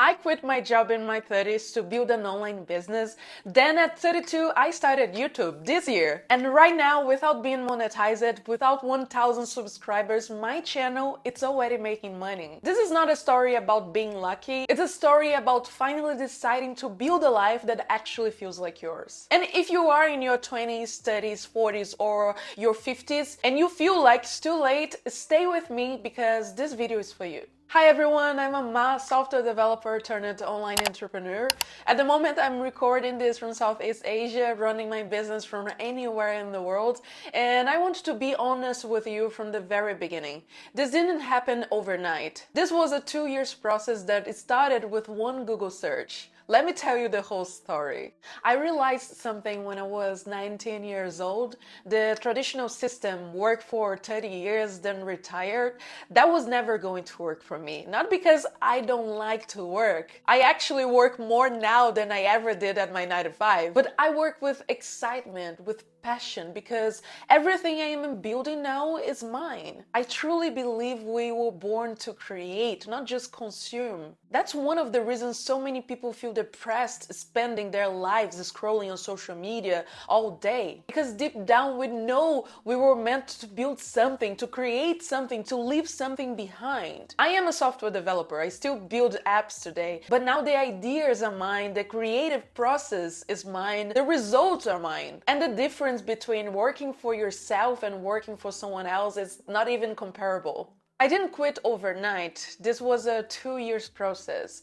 I quit my job in my 30s to build an online business. Then at 32, I started YouTube this year. And right now, without being monetized, without 1,000 subscribers, my channel, it's already making money. This is not a story about being lucky. It's a story about finally deciding to build a life that actually feels like yours. And if you are in your 20s, 30s, 40s, or your 50s, and you feel like it's too late, stay with me because this video is for you. Hi everyone, I'm a software developer turned online entrepreneur. At the moment I'm recording this from Southeast Asia, running my business from anywhere in the world, and I want to be honest with you from the very beginning. This didn't happen overnight. This was a 2 years process that started with one Google search. Let me tell you the whole story. I realized something when I was 19 years old. The traditional system, work for 30 years, then retired, that was never going to work for me. Not because I don't like to work. I actually work more now than I ever did at my 9 to 5. But I work with excitement, with passion, because everything I am building now is mine. I truly believe we were born to create, not just consume. That's one of the reasons so many people feel depressed spending their lives scrolling on social media all day. Because deep down we know we were meant to build something, to create something, to leave something behind. I am a software developer. I still build apps today, but now the ideas are mine, the creative process is mine, the results are mine. And the difference between working for yourself and working for someone else is not even comparable. I didn't quit overnight. This was a 2 years process.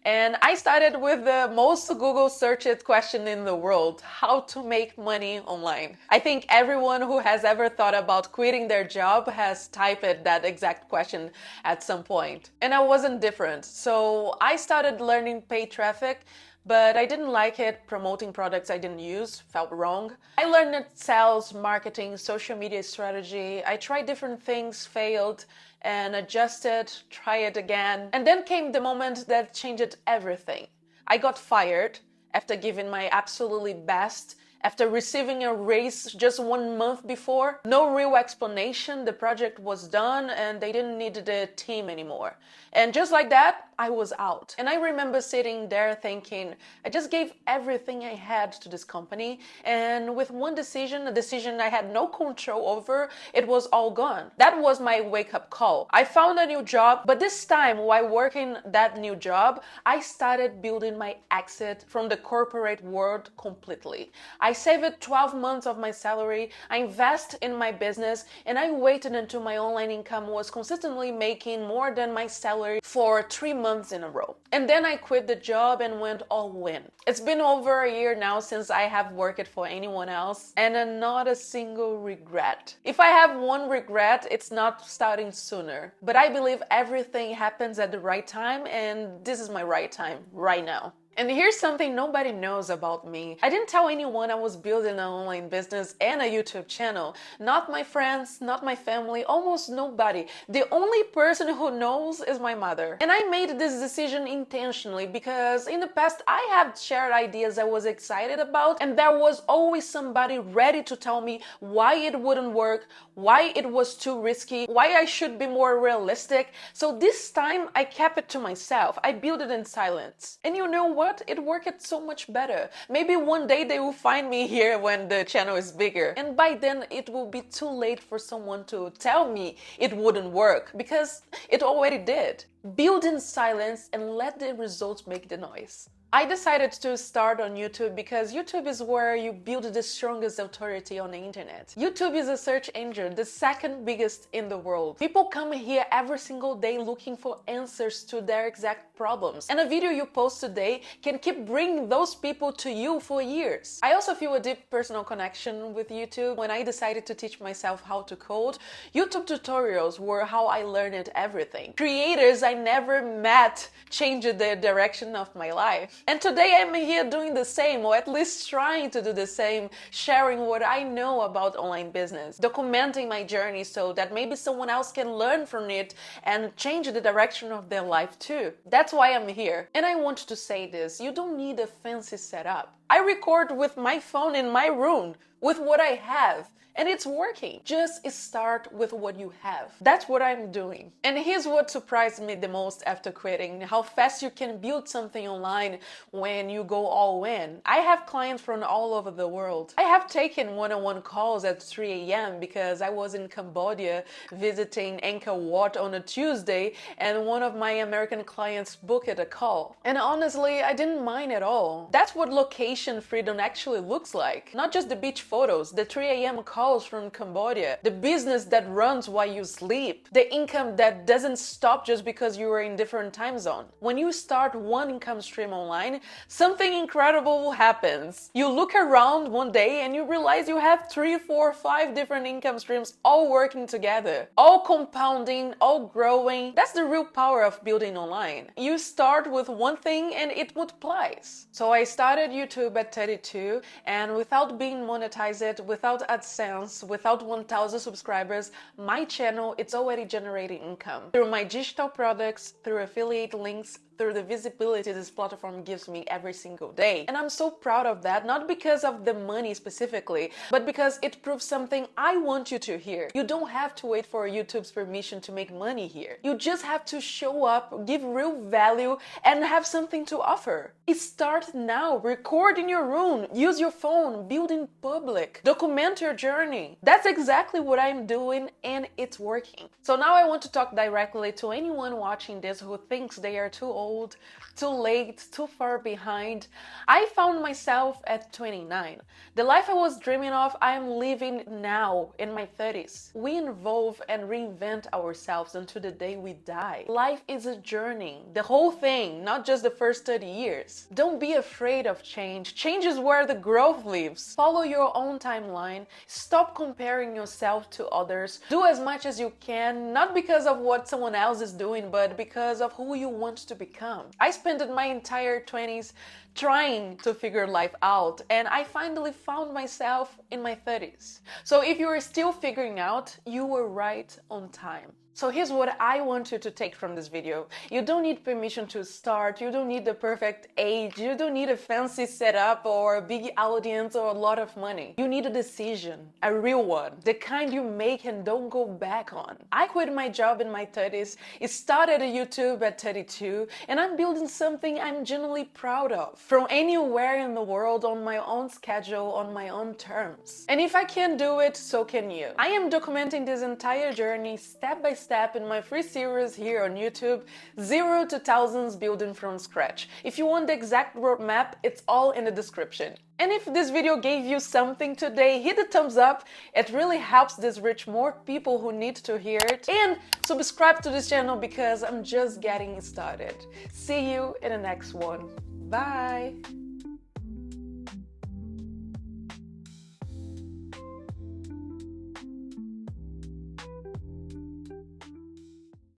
And I started with the most Google searched question in the world: how to make money online. I think everyone who has ever thought about quitting their job has typed that exact question at some point. And I wasn't different. So I started learning paid traffic, but I didn't like it. Promoting products I didn't use felt wrong. I learned sales, marketing, social media strategy. I tried different things, failed, and adjusted, try it again. And then came the moment that changed everything. I got fired after giving my absolutely best, after receiving a raise just 1 month before. No real explanation, the project was done and they didn't need the team anymore. And just like that, I was out. And I remember sitting there thinking, I just gave everything I had to this company, and with one decision, a decision I had no control over, it was all gone. That was my wake-up call. I found a new job, but this time, while working that new job, I started building my exit from the corporate world completely. I saved 12 months of my salary, I invest in my business, and I waited until my online income was consistently making more than my salary for 3 months in a row. And then I quit the job and went all in. It's been over a year now since I have worked for anyone else, and not a single regret. If I have one regret, it's not starting sooner. But I believe everything happens at the right time, and this is my right time, right now. And here's something nobody knows about me. I didn't tell anyone I was building an online business and a YouTube channel. Not my friends, not my family, almost nobody. The only person who knows is my mother. And I made this decision intentionally because in the past I have shared ideas I was excited about, and there was always somebody ready to tell me why it wouldn't work, why it was too risky, why I should be more realistic. So this time I kept it to myself. I built it in silence. And you know what? It worked so much better. Maybe one day they will find me here when the channel is bigger. And by then it will be too late for someone to tell me it wouldn't work, because it already did. Build in silence and let the results make the noise. I decided to start on YouTube because YouTube is where you build the strongest authority on the internet. YouTube is a search engine, the second biggest in the world. People come here every single day looking for answers to their exact problems. And a video you post today can keep bringing those people to you for years. I also feel a deep personal connection with YouTube. When I decided to teach myself how to code, YouTube tutorials were how I learned everything. Creators I never met changed the direction of my life. And today I'm here doing the same, or at least trying to do the same, sharing what I know about online business, documenting my journey so that maybe someone else can learn from it and change the direction of their life too. That's why I'm here. And I want to say this, you don't need a fancy setup. I record with my phone in my room, with what I have. And it's working. Just start with what you have. That's what I'm doing. And here's what surprised me the most after quitting: how fast you can build something online when you go all in. I have clients from all over the world. I have taken one-on-one calls at 3 a.m. because I was in Cambodia visiting Angkor Wat on a Tuesday, and one of my American clients booked a call. And honestly, I didn't mind at all. That's what location freedom actually looks like. Not just the beach photos, the 3 a.m. calls from Cambodia, the business that runs while you sleep, the income that doesn't stop just because you are in different time zone. When you start one income stream online, something incredible happens. You look around one day and you realize you have 3, 4, 5 different income streams all working together, all compounding, all growing. That's the real power of building online. You start with one thing and it multiplies. So I started YouTube at 32, and without being monetized, without AdSense, without 1,000 subscribers, my channel, it's already generating income through my digital products, through affiliate links, through the visibility this platform gives me every single day. And I'm so proud of that, not because of the money specifically, but because it proves something I want you to hear. You don't have to wait for YouTube's permission to make money here. You just have to show up, give real value, and have something to offer. Start now. Record in your room. Use your phone. Build in public. Document your journey. That's exactly what I'm doing, and it's working. So now I want to talk directly to anyone watching this who thinks they are too old, too late, too far behind. I found myself at 29. The life I was dreaming of, I am living now in my 30s. We evolve and reinvent ourselves until the day we die. Life is a journey, the whole thing, not just the first 30 years. Don't be afraid of change. Change is where the growth lives. Follow your own timeline. Stop comparing yourself to others. Do as much as you can, not because of what someone else is doing, but because of who you want to become. I spent my entire 20s trying to figure life out, and I finally found myself in my 30s. So if you are still figuring out, you were right on time. So here's what I want you to take from this video. You don't need permission to start. You don't need the perfect age. You don't need a fancy setup or a big audience or a lot of money. You need a decision, a real one, the kind you make and don't go back on. I quit my job in my 30s, started a YouTube at 32, and I'm building something I'm genuinely proud of. From anywhere in the world, on my own schedule, on my own terms. And if I can do it, so can you. I am documenting this entire journey step by step in my free series here on YouTube, 0 to Thousands Building from Scratch. If you want the exact roadmap, it's all in the description. And if this video gave you something today, hit the thumbs up. It really helps this reach more people who need to hear it. And subscribe to this channel because I'm just getting started. See you in the next one. Bye!